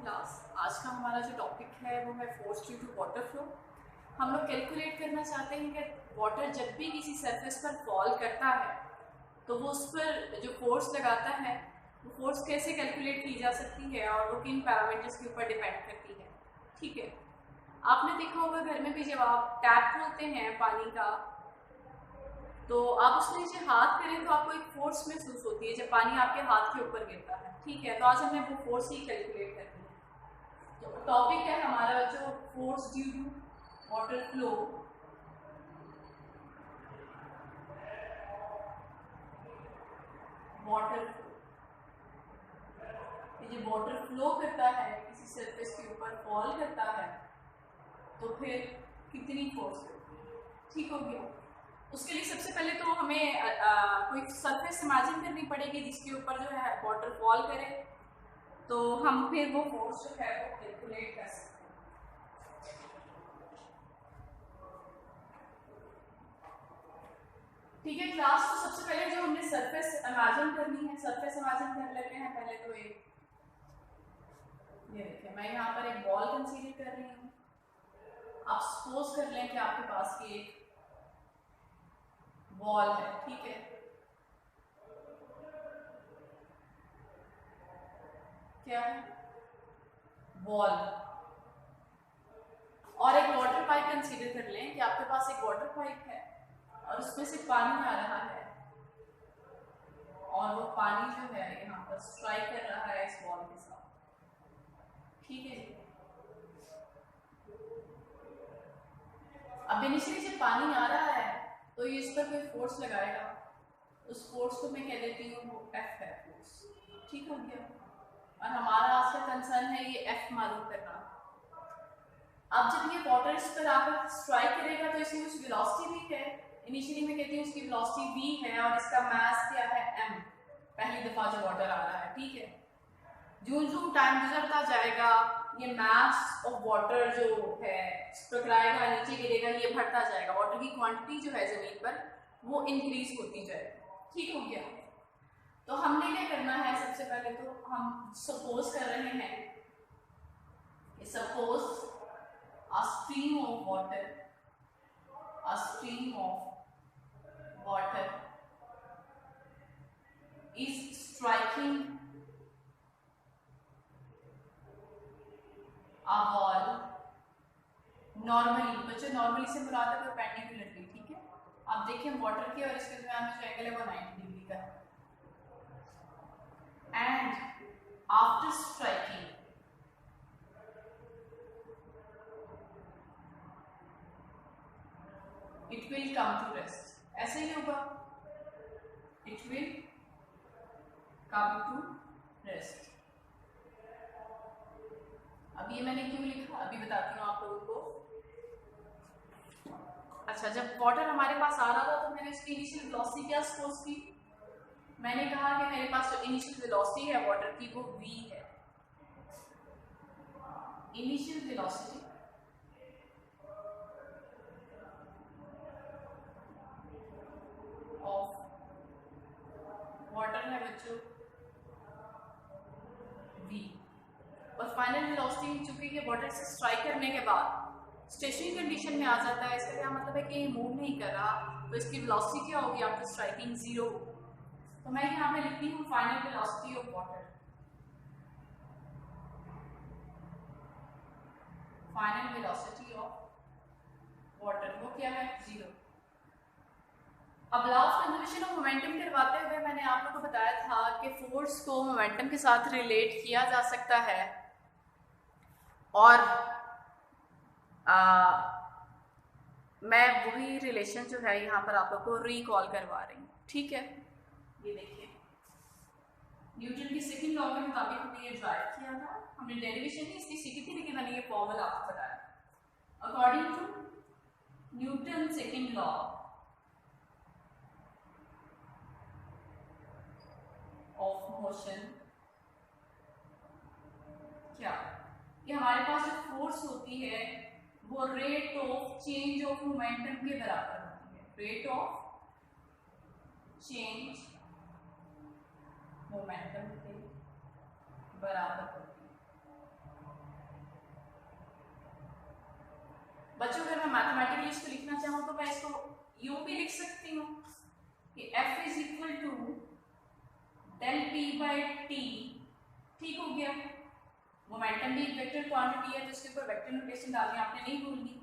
Class. आज का हमारा जो टॉपिक है वो है force due to water flow. हम लोग कैलकुलेट करना चाहते हैं कि वाटर जब भी किसी सरफेस पर फॉल करता है तो वो उस पर जो फोर्स लगाता है वो फोर्स कैसे कैलकुलेट की जा सकती है और वो किन पैरामीटर्स के ऊपर डिपेंड करती है। ठीक है, आपने देखा होगा घर में भी जब आप टैप खोलते हैं पानी का तो आप उसमें नीचे हाथ करें तो आपको एक फोर्स महसूस होती है जब पानी आपके हाथ के ऊपर गिरता है। ठीक है, तो आज हमें वो फोर्स ही कैलकुलेट करनी है। तो टॉपिक है हमारा जो force due to water flow. Water flow, ये वाटर फ्लो करता है किसी सरफेस के ऊपर फॉल करता है तो फिर कितनी फोर्स होती है। ठीक हो गया। उसके लिए सबसे पहले तो हमें कोई सरफेस इमेजिन करनी पड़ेगी जिसके ऊपर जो है वाटर फॉल करे, तो हम फिर वो फोर्स जो है वो कैलकुलेट कर सकते हैं। ठीक है क्लास, तो सबसे पहले जो हमने सरफेस इमेजिन करनी है, सरफेस इमेजिन कर लेते हैं पहले तो एक ये देखिए, मैं यहाँ पर एक बॉल कंसीडर कर रही हूँ। आप सपोज कर लें कि आपके पास की एक बॉल है। ठीक है, क्या है? बॉल। और एक वाटर पाइप कंसीडर कर लें कि आपके पास एक वाटर पाइप है और उसमें से पानी आ रहा है और वो पानी जो है यहाँ पर स्ट्राइक कर रहा है इस बॉल के साथ। ठीक है जी, अब इनिशियली जब पानी आ रहा है तो ये इस पर कोई फोर्स लगाएगा, उस फोर्स को मैं कह देती हूँ वो एफ है फोर्स। ठीक हो गया, और हमारा आज का कंसर्न है ये एफ मालूम करना। अब जब ये वाटर इस पर आकर स्ट्राइक करेगा तो इसकी कुछ वेलोसिटी भी है। इनिशियली मैं कहती हूँ इसकी वेलोसिटी v है और इसका मास क्या है m, पहली दफा जो वाटर आ रहा है। ठीक है, जूं टाइम गुजरता जाएगा ये मास ऑफ वाटर जो है टकराएगा, नीचे गिरेगा, ये बढ़ता जाएगा, वाटर की क्वांटिटी जो है जमीन पर वो इंक्रीज होती जाएगी। ठीक हो गया, तो हमने क्या करना है, सबसे पहले तो हम सपोज कर रहे हैं कि suppose a stream of water is striking a wall normally। बच्चों नॉर्मली से मुराद है परपेंडिकुलरली। ठीक है, आप देखें वाटर के और इसके दरमियान जो एंगल है वो 90 डिग्री का है। And after striking it will come to rest। ऐसे ही होगा, it will come to rest। अब ये मैंने क्यों लिखा अभी बताती हूँ आप लोगों को। अच्छा, जब वाटर हमारे पास आ रहा था तो मैंने इसकी इनिशियल वेलोसिटी क्या सपोज की, मैंने कहा कि मेरे पास जो इनिशियल वेलोसिटी है वाटर की वो v है। इनिशियल वेलोसिटी ऑफ वाटर है बच्चों v, और फाइनल वेलोसिटी चूंकि ये वाटर से स्ट्राइक करने के बाद स्टेशनरी कंडीशन में आ जाता है, इसका क्या मतलब है कि ये मूव नहीं कर रहा, तो इसकी वेलोसिटी क्या होगी आफ्टर स्ट्राइकिंग, 0। तो मैं यहाँ पे लिखती हूँ final velocity of water. Final velocity of water वो क्या है, 0। अब law of conservation of momentum करवाते हुए मैंने आप लोगों को बताया था कि फोर्स को मोमेंटम के साथ रिलेट किया जा सकता है, और मैं वही रिलेशन जो है यहाँ पर आप लोग को रिकॉल करवा रही हूँ। ठीक है, ये देखिए न्यूटन की सेकंड लॉ के मुताबिक हमने ये ड्राइव किया था, हमने डेरिवेशन नहीं इसकी सीखी थी लेकिन मैंने ये फॉर्मूला आपको बताया। According to Newton second law of motion, क्या ये हमारे पास जो फोर्स होती है वो rate of change of momentum के बराबर होती है। रेट ऑफ चेंज मोमेंटम के बराबर होती है। बच्चों अगर मैं मैथमेटिकली इसको लिखना चाहूँ तो मैं इसको यूं भी लिख सकती हूँ कि F is equal to del P by T. ठीक हो गया। मोमेंटम भी एक वेक्टर क्वांटिटी है तो इसके ऊपर वेक्टर नोटेशन डालनी आपने नहीं भूलनी।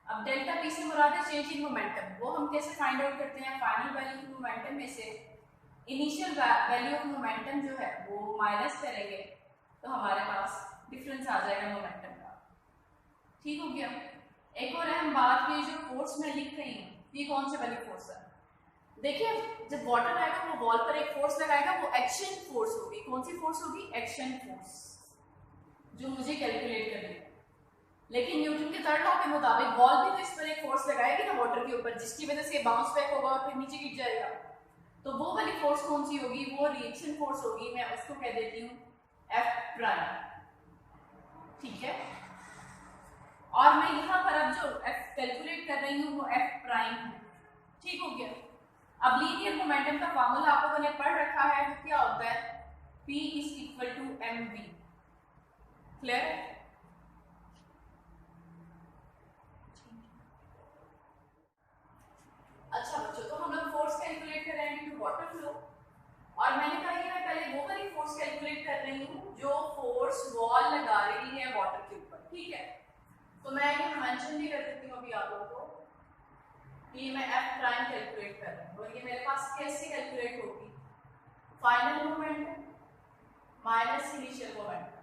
अब डेल्टा पी से मुराद है चेंज इन मोमेंटम। वो हम कैसे फाइंड आउट करते हैं? फाइनल वैल्यू ऑफ मोमेंटम में से इनिशियल वैल्यू ऑफ मोमेंटम जो है वो माइनस करेंगे तो हमारे पास डिफरेंस आ जाएगा मोमेंटम का। ठीक हो गया। एक और अहम बात, ये जो फोर्स मैं लिख रही हूँ ये कौन से वाली फोर्स है? देखिए जब वाटर आएगा वो वॉल पर एक फोर्स लगाएगा, वो एक्शन फोर्स होगी। कौन सी फोर्स होगी? एक्शन फोर्स, जो मुझे कैलकुलेट करनी है। लेकिन न्यूटन के थर्ड लॉ के मुताबिक बॉल भी तो इस पर एक फोर्स लगाएगी ना वाटर के ऊपर, जिसकी वजह से बाउंस बैक होगा और फिर नीचे गिर जाएगा। तो वो वाली फोर्स कौन सी होगी? वो रिएक्शन फोर्स होगी। मैं उसको कह देती हूँ एफ प्राइम। ठीक है। और मैं यहाँ पर अब जो एफ कैलकुलेट कर रही हूँ वो एफ प्राइम है। ठीक हो गया। अब लीनियर मोमेंटम का फार्मूला आप लोगों ने पढ़ रखा है, वो क्या होता है? P is equal to mv। Clear है? अच्छा बच्चों, तो हम लोग फोर्स कैलकुलेट कर रहे हैं ड्यू टू वाटर फ्लो, और मैंने कहा कि मैं पहले वो वाली फोर्स कैलकुलेट कर रही हूँ जो फोर्स वॉल लगा रही है वाटर के ऊपर। ठीक है। तो मैं ये मेंशन भी कर देती हूँ अभी आप लोगों को कि मैं एफ प्राइम कैलकुलेट कर रही हूँ, और ये मेरे पास कैसे कैलकुलेट होगी? Final momentum minus initial momentum.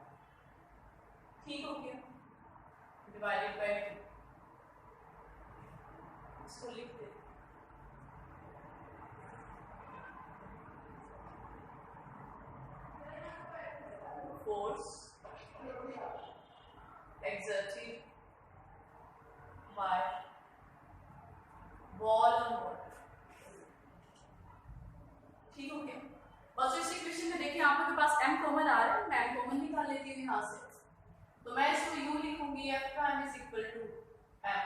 ठीक हो गया। Divided by 2। इसको लिख दे। Force exerted by wall on water। ठीक हो गया। बस इसी क्वेश्चन में देखिए आप लोगों के पास m कॉमन आ रहा है, मैं m कॉमन निकाल लेती हूँ यहाँ से। तो मैं इसको u लिखूंगी f prime is equal to m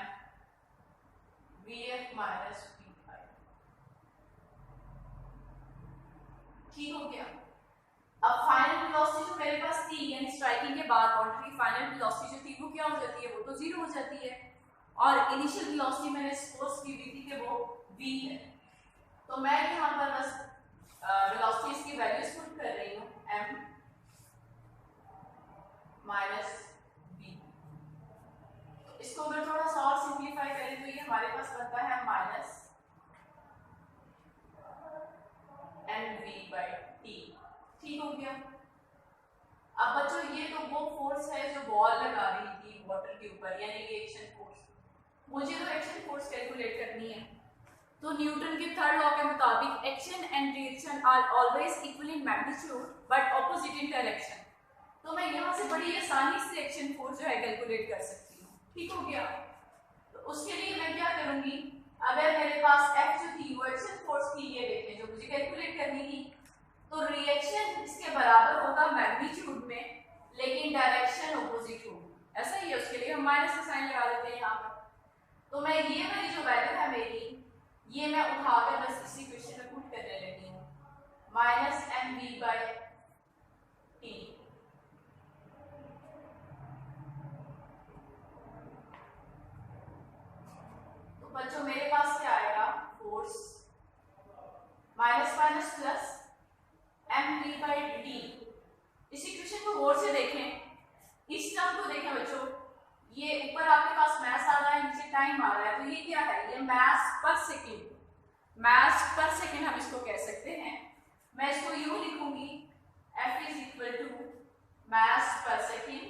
vf minus v। ठीक हो गया। अब फाइनल वेलोसिटी जो मेरे पास थी, यानी स्ट्राइकिंग के बाद वाटर की फाइनल वेलोसिटी जो थी वो क्या हो जाती है? वो तो 0 हो जाती है। और इनिशियल वेलोसिटी मैंने सपोज की हुई थी कि वो v है। तो मैं यहाँ पर बस वेलोसिटीज की वैल्यूज पुट कर रही हूँ m माइनस v। तो इसको अगर थोड़ा सा और सिंप्लीफाई करें तो ये हमारे पास बनता है माइनस mv बाई t। ठीक हो गया। अब बच्चों ये तो वो फोर्स है जो बॉल लगा रही थी वाटर के ऊपर, यानी कि एक्शन फोर्स। मुझे तो एक्शन फोर्स कैलकुलेट करनी है। तो न्यूटन के थर्ड लॉ के मुताबिक action and reaction are always equal in magnitude but opposite in direction. तो मैं यहाँ से बड़ी आसानी से एक्शन फोर्स जो है कैलकुलेट कर सकती हूँ। ठीक हो गया। तो उसके लिए मैं क्या करूंगी? अगर मेरे पास F जो थी वो एक्शन फोर्स की ये देखें जो मुझे कैलकुलेट करनी थी, तो रिएक्शन इसके बराबर होगा मैग्नीट्यूड में, लेकिन डायरेक्शन ऑपोजिट होगी। ऐसा ही है। उसके लिए हम माइनस का साइन लगा देते हैं यहाँ पर। तो मैं ये वाली जो वैल्यू है मेरी, ये मैं उठाकर बस इसी क्वेश्चन में पुट करने लगी हूँ, minus M V by T. तो बच्चों मेरे पास क्या आएगा? Force minus minus plus M V by T. इसी क्वेश्चन को गौर से देखें, इस टर्म को देखें बच्चों, ये ऊपर आपके पास मैस आ रहा है, नीचे टाइम आ रहा है, तो ये क्या है? ये mess per second. Mess per second हम इसको कह सकते हैं। मैं इसको यूं लिखूंगी, F is equal to mass per second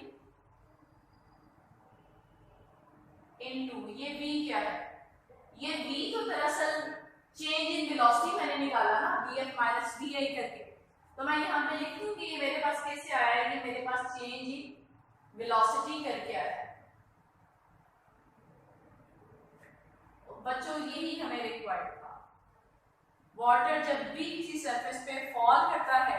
into ये V क्या है? ये V तो दरअसल चेंज इन वेलोसिटी मैंने निकाला ना, Vf माइनस Vi करके। तो मैं यहाँ पे लिख दूँ कि ये मेरे पास कैसे आया है? ये मेरे पास चेंज इन वेलोसिटी करके आया है। तो बच्चों यही हमें रिक्वायर्ड था। वाटर जब भी किसी सरफेस पे फॉल करता है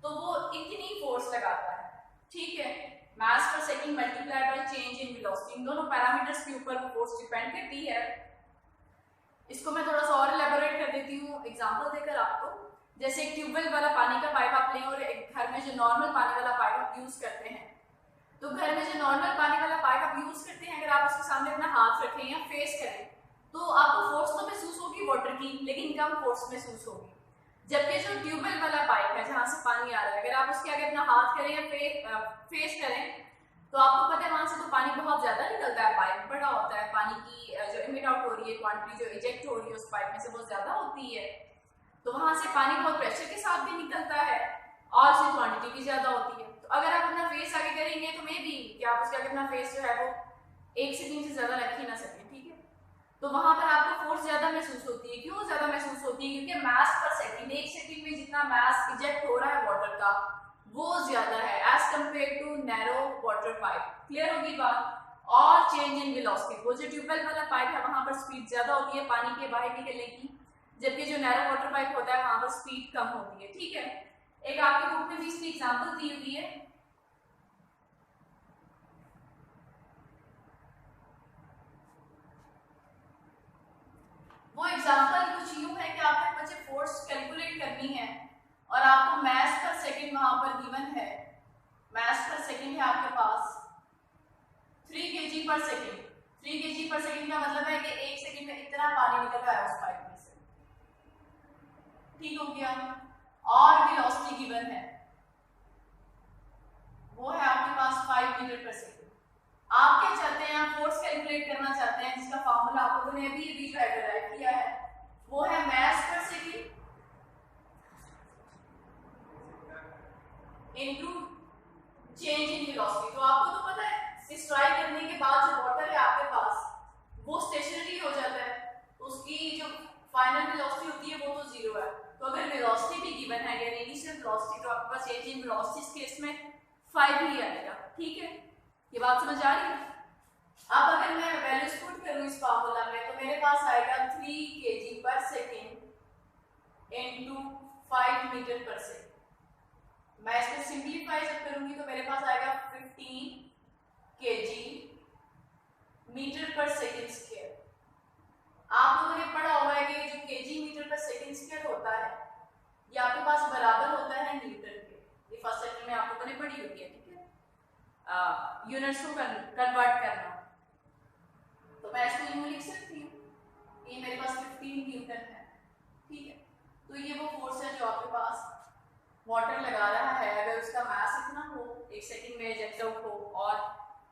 तो वो इतनी फोर्स लगाता है। ठीक है। Mass per second multiply by change in velocity, इन दोनों पैरामीटर्स के ऊपर वो फोर्स डिपेंड करती है। इसको मैं थोड़ा सा और एलैबोरेट कर देती हूँ एग्जांपल देकर आपको। जैसे एक ट्यूबवेल वाला पानी का पाइप आप लें और एक घर में जो नॉर्मल पानी वाला पाइप आप यूज करते हैं, तो घर में जो नॉर्मल पानी वाला पाइप आप यूज करते हैं, अगर आप उसके सामने अपना हाथ रखें या फेस करें तो आपको फोर्स तो महसूस होगी वाटर की, लेकिन कम फोर्स महसूस होगी। जबकि जो ट्यूबवेल वाला पाइप है जहां से पानी आ रहा है, अगर आप उसके आगे अपना हाथ करें या फेस करें तो आपको पता है वहां से तो पानी बहुत ज्यादा निकलता है, पाइप बड़ा होता है, पानी की जो इमिट आउट हो रही है क्वांटिटी जो इजेक्ट हो रही है उस पाइप में से बहुत ज्यादा होती है। तो वहां से पानी बहुत प्रेशर के साथ भी निकलता है और उसकी क्वांटिटी भी ज्यादा होती है। तो अगर आप अपना फेस आगे करेंगे तो मे बी कि आप उसके आगे अपना फेस जो है वो 1 से 3 से ज्यादा रख ही ना सकें, ठीक है। तो वहां पर आपको फोर्स ज्यादा महसूस होती है। क्यों ज्यादा महसूस होती है? क्योंकि मास पर सेकंड, 1 सेकंड में जितना मास इजेक्ट हो रहा है वाटर का वो ज्यादा है as compare to narrow water pipe. Clear होगी बात? और चेंज इन वेलोसिटी, वो जो ट्यूबवेल वाला पाइप है वहां पर स्पीड ज्यादा होती है पानी के बाहर निकलने की, जबकि जो नैरो वाटर पाइप होता है वहां पर स्पीड कम होती है, ठीक है। एक आपकी बुक में भी इसकी एग्जांपल दी हुई है। वो एग्जांपल कुछ यूं है कि आपने बच्चे फोर्स कैलकुलेट करनी है और आपको मास पर सेकंड वहां पर गिवन है, मास पर सेकंड है आपके पास 3 kg पर सेकंड। 3 kg पर सेकंड का मतलब है कि 1 सेकंड में इतना पानी निकल रहा है उस पाइप में से, ठीक हो गया। और वेलोसिटी गिवन है, वो है आपके पास 5 मीटर पर सेकंड। आप क्या चाहते हैं? आप फोर्स कैलकुलेट करना चाहते हैं जिसका फार्मूला आप लोगों ने अभी जो है डिराइव किया है, वो है mass per second into change in velocity. तो आपको तो पता है स्ट्राइक करने के बाद जो वाटर है आपके पास वो स्टेशनरी हो जाता है, उसकी जो फाइनल वेलोसिटी होती है वो तो जीरो है। तो अगर वेलोसिटी भी गिवन है यानी इनिशियल वेलोसिटी, तो आपके पास चेंज इन वेलोसिटी इस केस में 5 ही आएगा, ठीक है। ये बात समझ आ रही है? अब अगर मैं वैल्यूज पुट करूं इस फार्मूला में तो मेरे पास आएगा 3 kg पर second into 5 metre per second. मैं इसको सिंपलीफाई जब करूंगी तो मेरे पास आएगा 15 kg metre per second square. आप लोगों ने पढ़ा होगा कि जो kg metre per second square होता है ये आपके पास बराबर होता है न्यूटन के। ये फर्स्ट सेक्शन में आप लोगों ने पढ़ी होती है, ठीक है। यूनिट्स को कन्वर्ट करना, तो मैं इसको यूं लिख सकती हूँ, ये मेरे पास 15 न्यूटन है, ठीक है। तो ये वो फोर्स है जो आपके पास वाटर लगा रहा है, अगर उसका मास इतना हो 1 सेकंड में इजेक्ट आउट हो और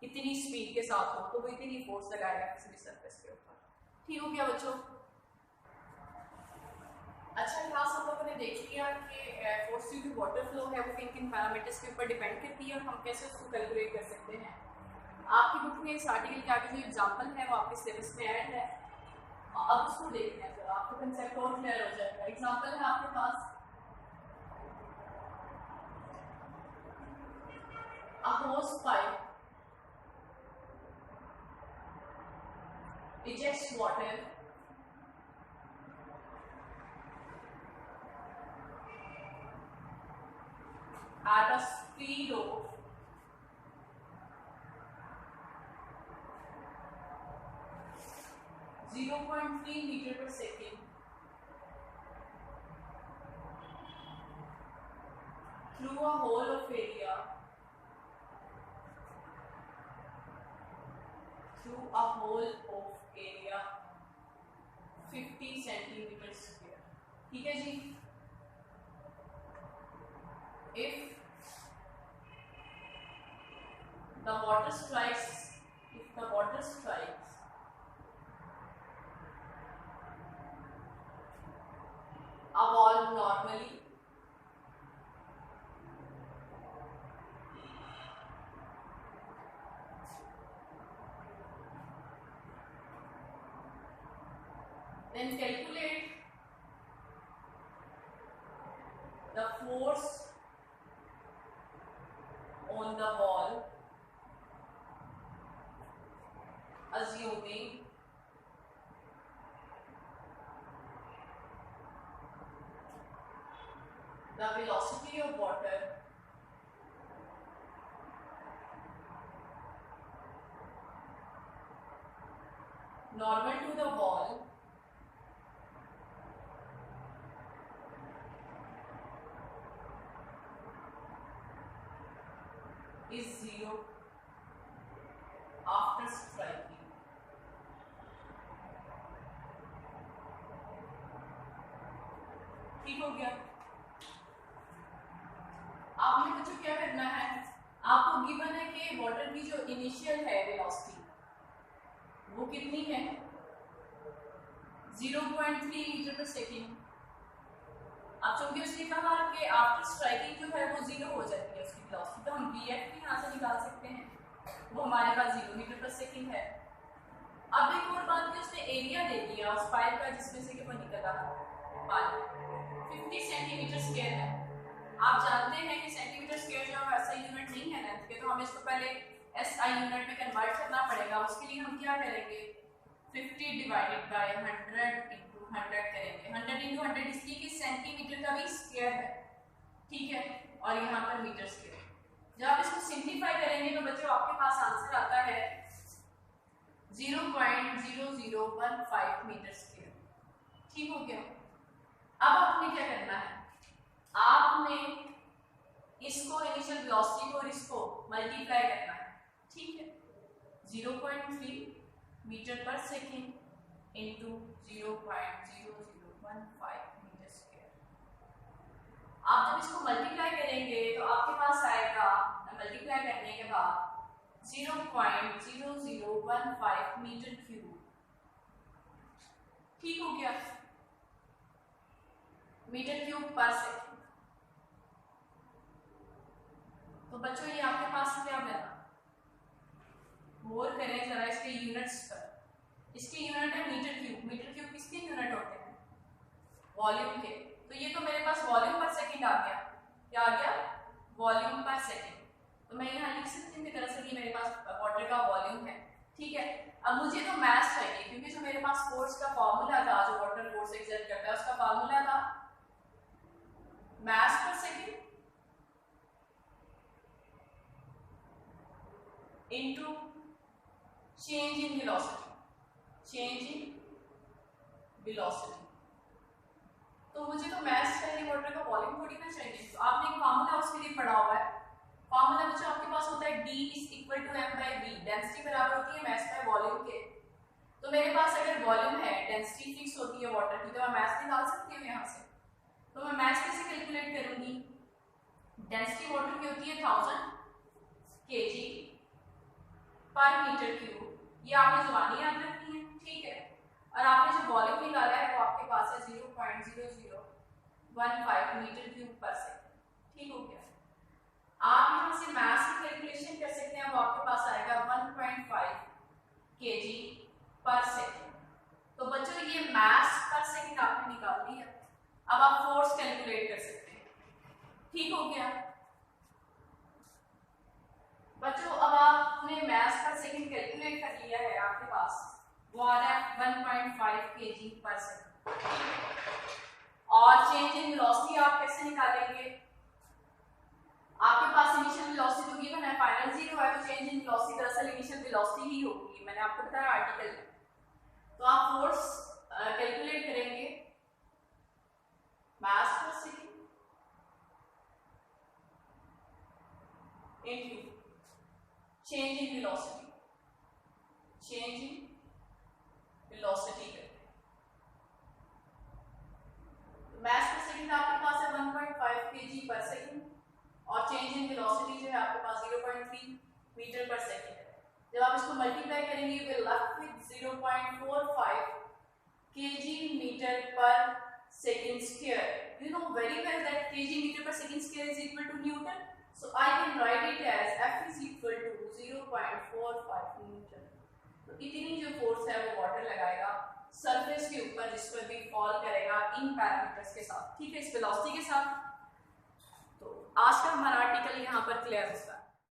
इतनी स्पीड के साथ हो तो वो इतनी फोर्स लगाएगा किसी भी सरफेस के ऊपर, ठीक हो गया बच्चों? अच्छा क्लास हम लोगों ने देख लिया कि force due to water flow है वो किन किन पैरामीटर्स के ऊपर डिपेंड करती है और हम कैसे उसको कैलकुलेट कर सकते हैं। आपकी बुक में इस आर्टिकल के आगे जो एग्जांपल है वो आपके सिलेबस में ऐड है, अब उसको देखते हैं तो आपको कंसेप्ट और क्लियर हो जाएगा। एग्जांपल है आपके पास a hose pipe ejects water at a speed of 0.3 meter per second through a hole of area through a hole of area 50 centimeter square, ठीक है जी। If the water strikes a wall normally, then calculate the force on the wall assuming the velocity of water normal to the wall is 0 ठीक हो गया। आपने बच्चों क्या करना है, आपको गिवन है कि वाटर की जो इनिशियल है वेलोसिटी वो कितनी है 0.3 मीटर पर सेकेंड। अब चूंकि उसने कहा कि आफ्टर स्ट्राइकिंग जो है वो 0 हो जाती है उसकी वेलोसिटी, तो हम bf भी यहाँ से निकाल सकते हैं, वो हमारे पास 0 मीटर पर सेकेंड है। अब एक और बात कि उसने एरिया दे दिया उस पाइप का जिसमें से कि वो निकल रहा पानी 50 सेंटीमीटर स्क्वायर है। आप जानते हैं कि सेंटीमीटर स्क्वायर जो है ऐसा यूनिट नहीं है लेंथ के, तो हमें इसको पहले SI यूनिट में कन्वर्ट करना पड़ेगा। उसके लिए हम क्या करेंगे 50 डिवाइडेड बाय 100 इंटू 100 करेंगे। 100 इंटू 100 इसलिए कि सेंटीमीटर का भी स्क्वायर है, ठीक है, और यहाँ पर मीटर स्क्वायर। जब आप इसको सिंप्लीफाई करेंगे तो बच्चों आपके पास आंसर आता है 0.0015 मीटर स्क्वायर। ठीक हो गया। अब आपने क्या करना है, आपने इसको इनिशियल वेलोसिटी को और इसको मल्टीप्लाई करना है, ठीक है। 0.3 metre per second into 0.0015 metre square. आप जब इसको मल्टीप्लाई करेंगे तो आपके पास आएगा, मल्टीप्लाई करने के बाद 0.0015 मीटर क्यूब। ठीक हो गया, मीटर क्यूब पर सेकेंड। तो बच्चों ये आपके पास क्या बना, गौर करें जरा इसके यूनिट्स पर। इसके यूनिट है मीटर क्यूब। मीटर क्यूब किसके यूनिट होते हैं, वॉल्यूम के। तो ये तो मेरे पास वॉल्यूम पर सेकेंड आ गया, क्या आ गया, वॉल्यूम पर सेकेंड। तो मैं यहाँ लिख सकती हूँ कि दरअसल ये मेरे पास वाटर का वॉल्यूम है, ठीक है। अब मुझे तो मास चाहिए क्योंकि जो मेरे पास फोर्स का फॉर्मूला था, जो वाटर फोर्स एक्सर्ट करता है उसका फॉर्मूला था मास पर second into change in velocity, change in velocity. तो मुझे तो मास चाहिए, वाटर का वॉल्यूम थोड़ी ना चाहिए। तो आपने एक फॉर्मूला उसके लिए पढ़ा हुआ है, फॉर्मूला बच्चों आपके पास होता है D = m/v। डेंसिटी बराबर होती है मास बाय वॉल्यूम के। तो मेरे पास अगर वॉल्यूम है, डेंसिटी फिक्स होती है वाटर की, तो मैं मास निकाल सकती हूँ यहाँ से। तो मैं मास कैसे कैलकुलेट करूंगी, डेंसिटी वाटर की होती है 1000 kg पर मीटर क्यूब। ये आपने जुबानी याद रखनी है, ठीक है। और आपने जो वॉल्यूम निकाला है वो आपके पास है 0.0015 मीटर क्यूब पर सेकेंड। ठीक हो गया। आप यहाँ से मास की कैलकुलेशन कर सकते हैं, वो आपके पास आएगा 1.5 kg पर सेकेंड। तो बच्चों ये मास पर सेकेंड आपने निकाल लिया। अब आप फोर्स कैलकुलेट कर सकते हैं, ठीक हो गया। बच्चों अब आपने मास पर सेकेंड कैलकुलेट कर लिया है, आपके पास वो आ रहा है 1.5 kg पर सेकेंड। और चेंज इन वेलोसिटी आप कैसे निकालेंगे, आपके पास इनिशियल वेलोसिटी तो गिवन है, फाइनल 0 है, तो चेंज इन वेलोसिटी दरअसल इनिशियल वेलोसिटी ही होगी, मैंने आपको बताया आर्टिकल में। तो आप फोर्स कैलकुलेट करेंगे मास पर second into change in velocity, change in velocity करते हैं। मास पर सेकेंड आपके पास है 1.5 kg पर सेकेंड और चेंज इन वेलोसिटी जो है आपके पास 0.3 मीटर पर सेकेंड है। जब आप इसको मल्टीप्लाई करेंगे you will left with 0.45 kg metre per second square. You know very well that kg metre per second square is equal to newton, so I can write it as F = 0.45 newton. तो इतनी जो force है वो water लगाएगा surface के ऊपर, जिस पर भी फॉल करेगा इन पैरामीटर्स के साथ, ठीक है, इस वेलोसिटी के साथ। तो आज का हमारा आर्टिकल यहाँ पर क्लियर होता है।